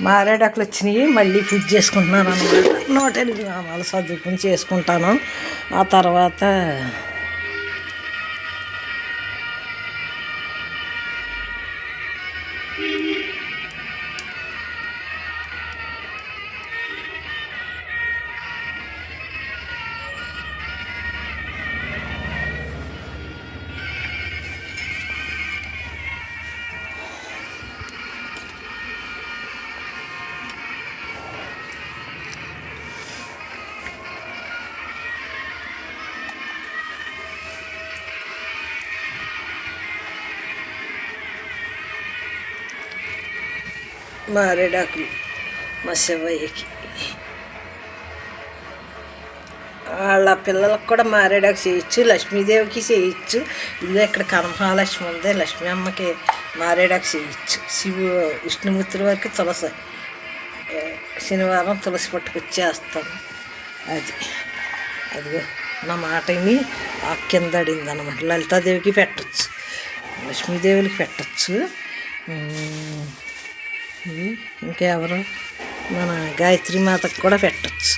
మారేడాకులు వచ్చినాయి, మళ్ళీ పూజ చేసుకుంటున్నాను అనమాట. 108 నామాలు చదువుకుని చేసుకుంటాను. ఆ తర్వాత మారేడాకులు మా శివయ్యకి, వాళ్ళ పిల్లలకు కూడా మారేడాకు చేయొచ్చు, లక్ష్మీదేవికి చేయొచ్చు. ఇదే ఇక్కడ కనమహాలక్ష్మి ఉంది, లక్ష్మీ అమ్మకి మారేడాకు చేయొచ్చు. విష్ణుమూర్తుల వారికి తులసి, శనివారం తులసి పట్టుకొచ్చేస్తాను. అదిగో నా మాటని ఆ కింద అడింది అనమాట. లలితాదేవికి పెట్టచ్చు, లక్ష్మీదేవులకి పెట్టచ్చు. ఇది ఇంకెవరు, మన గాయత్రి మాతకు కూడా పెట్టచ్చు.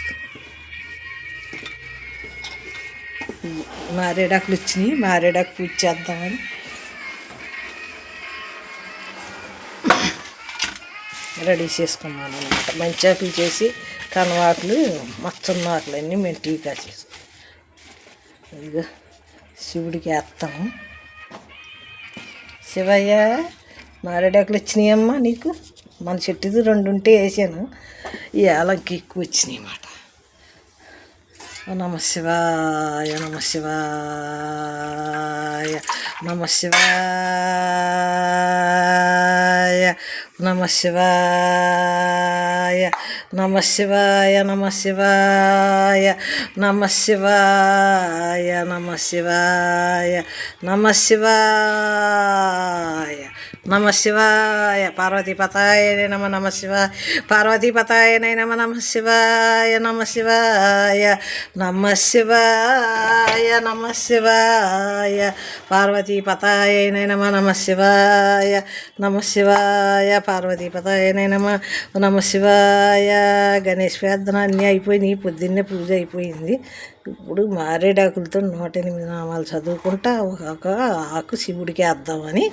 మారేడాకులు వచ్చినాయి, మారేడాకు పూజ చేద్దామని రెడీ చేసుకున్నాను అనమాట. మంచి ఆకులు చేసి కనవాకులు, మచ్చన్న ఆకులు అన్నీ మేము టీ కాసేసి ఇదిగో శివుడికి వేస్తాము. శివయ్య మారేడాకులు వచ్చినాయమ్మా నీకు. మన చెట్టుది 2 ఉంటే వేసాను, ఈ ఏలంకి ఎక్కువ వచ్చినాయి అన్నమాట. నమ శివాయ, నమ శివాయ, నమ శివాయ, నమ శివాయ, నమ శివాయ, నమ శివాయ, నమ శివాయ, నమ శివాయ, నమ శివాయ, నమ శివాయ. పార్వతీపతాయ నమ, నమ శివాయ. పార్వతీపతాయ నమ, నమ శివాయ, నమ శివాయ, నమ శివాయ, నమ శివాయ. పార్వతీపతాయ నమ, నమ శివాయ, నమ శివాయ. పార్వతీపతాయ నమ, నమ శివాయ. గణేష్ ప్రార్థన అన్నీ అయిపోయినాయి, పొద్దున్నే పూజ అయిపోయింది. ఇప్పుడు మారేడాకులతో 108 నామాలు చదువుకుంటా ఒక ఆకు శివుడికి వేద్దామని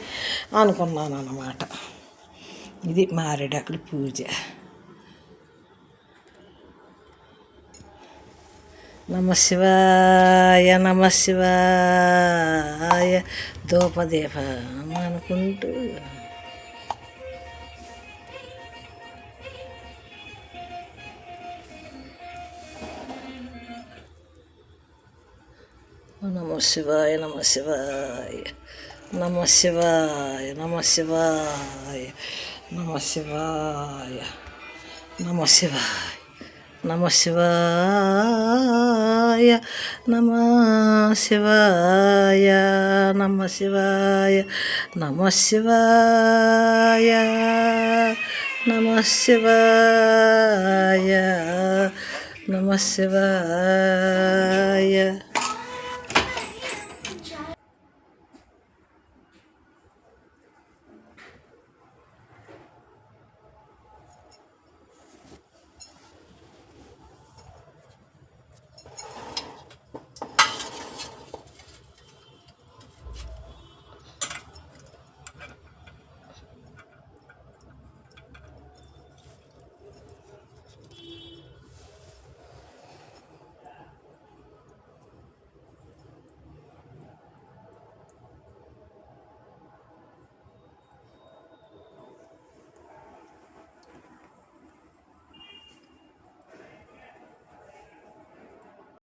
అనుకున్నాను అన్నమాట. ఇది మారేడాకుల పూజ. నమ శివాయ, నమ శివాయ. ధూపదీపం అనుకుంటూ నమ శివాయ, నమ శివాయ, నమ శివాయ, నమ శివాయ, నమ శివాయ, నమ శివాయ, నమ శివాయ, నమ శివాయ, నమ శివాయ, నమ శివాయ, నమ శివాయ, నమ శివాయ.